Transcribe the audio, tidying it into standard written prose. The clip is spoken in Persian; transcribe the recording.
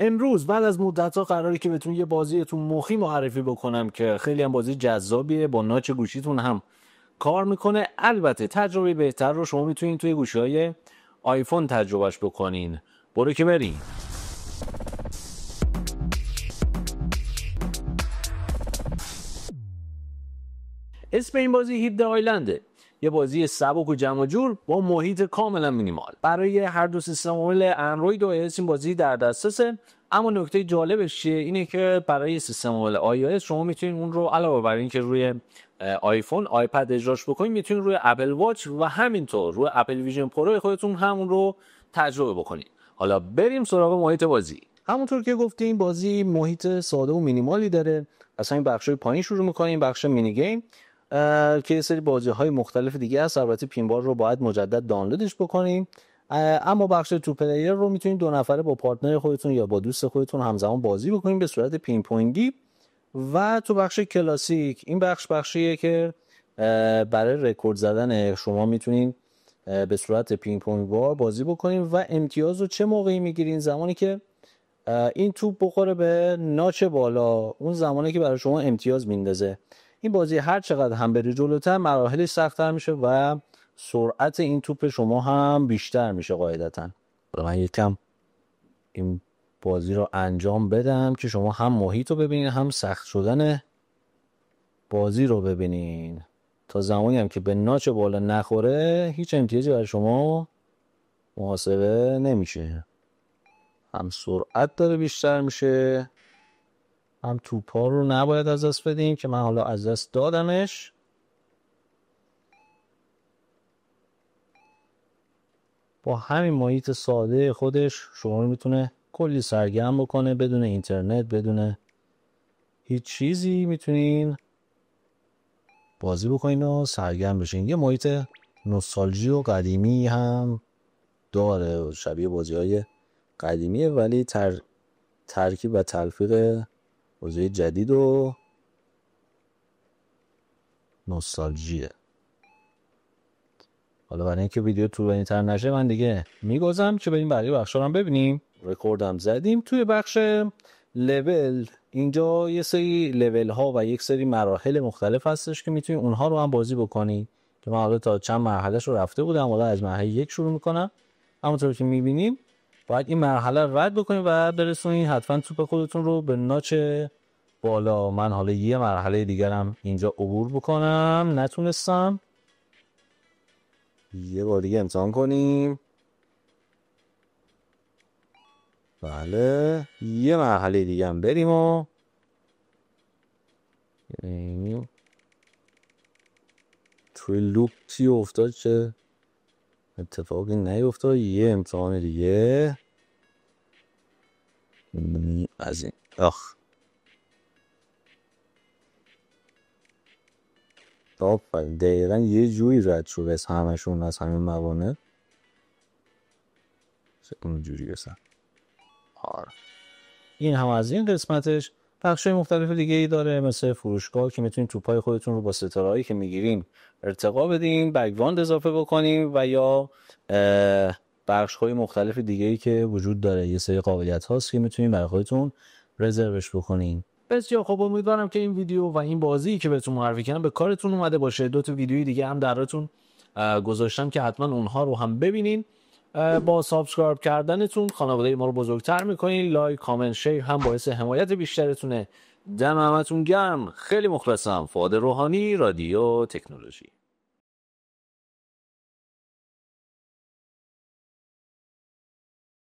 امروز بعد از مدت‌ها قراره که بهتون یه بازیتون مخی معرفی بکنم که خیلی هم بازی جذابیه، با ناچ گوشیتون هم کار میکنه. البته تجربه بهتر رو شما میتونین توی گوشی‌های آیفون تجربهش بکنین. برو که بریم. اسم این بازی هید آیلنده، یه بازی سبک و جمع جور با محیط کاملا مینیمال. برای هر دو سیستم عامل اندروید و iOS این بازی در دسترسه. اما نکته جالبش چیه؟ اینه که برای سیستم عامل iOS شما میتونید اون رو علاوه بر اینکه روی آیفون، آیپد اجراش بکنید، میتونید روی اپل واچ و همینطور روی اپل ویژن پرو خودتون همون رو تجربه بکنید. حالا بریم سراغ محیط بازی. همونطور که گفتیم این بازی محیط ساده و مینیمالی داره. از همین بخشای پایین شروع می‌کنیم، بخش مینی گیم که یه سری بازی‌های مختلف دیگه هست. البته پینبال رو باید مجدد دانلودش بکنیم. اما بخش تو پلیر رو میتونید 2 نفره با پارتنر خودتون یا با دوست خودتون همزمان بازی بکنید به صورت پینگ پونگی. و تو بخش کلاسیک، این بخشیه که برای رکورد زدن شما میتونید به صورت پینگ پونگ وار بازی بکنید و امتیاز رو چه موقعی میگیرین؟ زمانی که این توپ بخوره به ناچ بالا، اون زمانی که برای شما امتیاز میندازه. این بازی هر چقدر هم بری جلوتر مراحلش سخت‌تر میشه و سرعت این توپ شما هم بیشتر میشه قاعدتاً. من یکم این بازی رو انجام بدم که شما هم محیط رو ببینین هم سخت شدن بازی رو ببینین. تا زمانی هم که به ناچ بالا نخوره هیچ امتیازی برای شما محاسبه نمیشه. هم سرعت داره بیشتر میشه، هم توپا رو نباید از دست بدیم که من حالا از دست دادمش. با همین محیط ساده خودش شما رو میتونه کلی سرگرم بکنه، بدون اینترنت، بدون هیچ چیزی میتونین بازی بکنین و سرگرم بشین. یه محیط نوستالژی و قدیمی هم داره، شبیه بازی‌های قدیمیه ولی ترکیب و تلفیق بازی جدید و نوستالژیه. حالا برای اینکه ویدیو طولانی‌تر نشه من دیگه میگذارم که بریم بقیه بخشا رو هم ببینیم. رکوردم زدیم. توی بخش لول اینجا یه سری لول ها و یک سری مراحل مختلف هستش که میتونید اونها رو هم بازی بکنید که من حالا تا چند مرحلهش رو رفته بودم. حالا از مرحله 1 شروع میکنم. همونطور که میبینیم باید این مرحله رو رد بکنید و برسونید حتما توپ خودتون رو به ناچ بالا. من حالا یه مرحله دیگرم اینجا عبور بکنم، نتونستم. یه بار دیگه امتحان کنیم. بله، یه مرحله دیگه هم بریم و توی لوپ چی افتاد چه اتفاقی نیفتاد. یه امتحان دیگه از این دقیقا یه جوری رد شد از همشون، از همین موانع اونجوری بسن. این هم از این قسمتش. بخشای مختلف دیگه ای داره مثل فروشگاه که میتونید توپای خودتون رو با ستارهایی که میگیرین ارتقا بدین، بک‌گراند اضافه بکنین و یا بخش‌های مختلف دیگه ای که وجود داره. یه سری قابلیت هاست که میتونین برای خودتون رزروش بکنین. بسیار خب، امیدوارم که این ویدیو و این بازی که بهتون معرفی کردم به کارتون اومده باشه. 2 تا ویدیوی دیگه هم دراتون گذاشتم که حتما اونها رو هم ببینین. با سابسکرایب کردنتون خانواده ما رو بزرگتر میکنین. لایک، کامنت، شیر هم باعث حمایت بیشترتونه. دم همتون گرم. خیلی مخلصم. فؤاد روحانی، رادیو تکنولوژی.